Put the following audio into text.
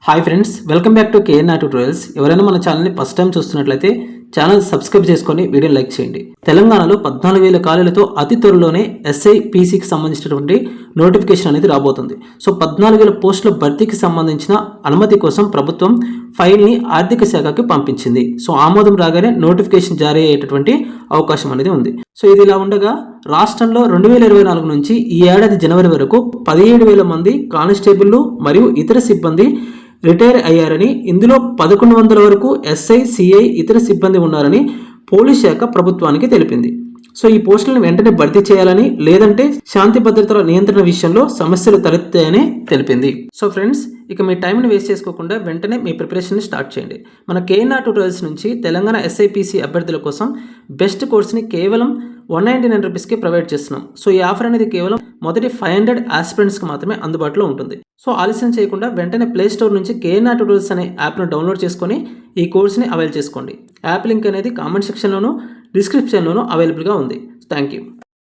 Hi friends, welcome back to KNR tutorials. ఎవరైనా మన ఛానల్ని ఫస్ట్ టైం చూస్తున్నట్లయితే ఛానల్ సబ్స్క్రైబ్ చేసుకొని వీడియో లైక్ చేయండి. తెలంగాణలో 14,000 ఖాళీలతో అతి త్వరలోనే SIPCకి సంబంధించినటువంటి నోటిఫికేషన్ అనేది రాబోతుంది. సో 14,000 పోస్టుల భర్తీకి సంబంధించిన అనుమతి కోసం ప్రభుత్వం ఫైల్ని ఆర్థిక శాఖకి పంపించింది. సో ఆమోదం రాగానే నోటిఫికేషన్ జారీ అయ్యేటటువంటి అవకాశం అనేది ఉంది. సో ఇది ఇలా ఉండగా రాష్ట్రంలో 2024 నుంచి ఈ ఏడాది జనవరి వరకు 17,000 మంది కానిస్టేబుళ్లు మరియు ఇతర సిబ్బంది రిటైర్ అయ్యారని, ఇందులో 1,100 వరకు SI, CI ఇతర సిబ్బంది ఉన్నారని పోలీస్ శాఖ ప్రభుత్వానికి తెలిపింది. సో ఈ పోస్టులను వెంటనే భర్తీ చేయాలని, లేదంటే శాంతి భద్రతల నియంత్రణ విషయంలో సమస్యలు తలెత్తాయని తెలిపింది. సో ఫ్రెండ్స్, ఇక మీ టైంని వేస్ట్ చేసుకోకుండా వెంటనే మీ ప్రిపరేషన్ని స్టార్ట్ చేయండి. మన కేఎన్ఆర్ ట్యూటోరియల్స్ నుంచి తెలంగాణ SIPC అభ్యర్థుల కోసం బెస్ట్ కోర్స్ని కేవలం 199 రూపీస్కి ప్రొవైడ్ చేస్తున్నాం. సో ఈ ఆఫర్ అనేది కేవలం మొదటి 500 ఆస్పిరెంట్స్కి మాత్రమే అందుబాటులో ఉంటుంది. సో ఆలస్యం చేయకుండా వెంటనే ప్లే స్టోర్ నుంచి కేఎన్ఆర్ ట్యూటోరియల్స్ అనే యాప్ను డౌన్లోడ్ చేసుకొని ఈ కోర్స్ని అవైల్ చేసుకోండి. యాప్ లింక్ అనేది కామెంట్ సెక్షన్లోనూ డిస్క్రిప్షన్లోనూ అవైలబుల్గా ఉంది. Thank you.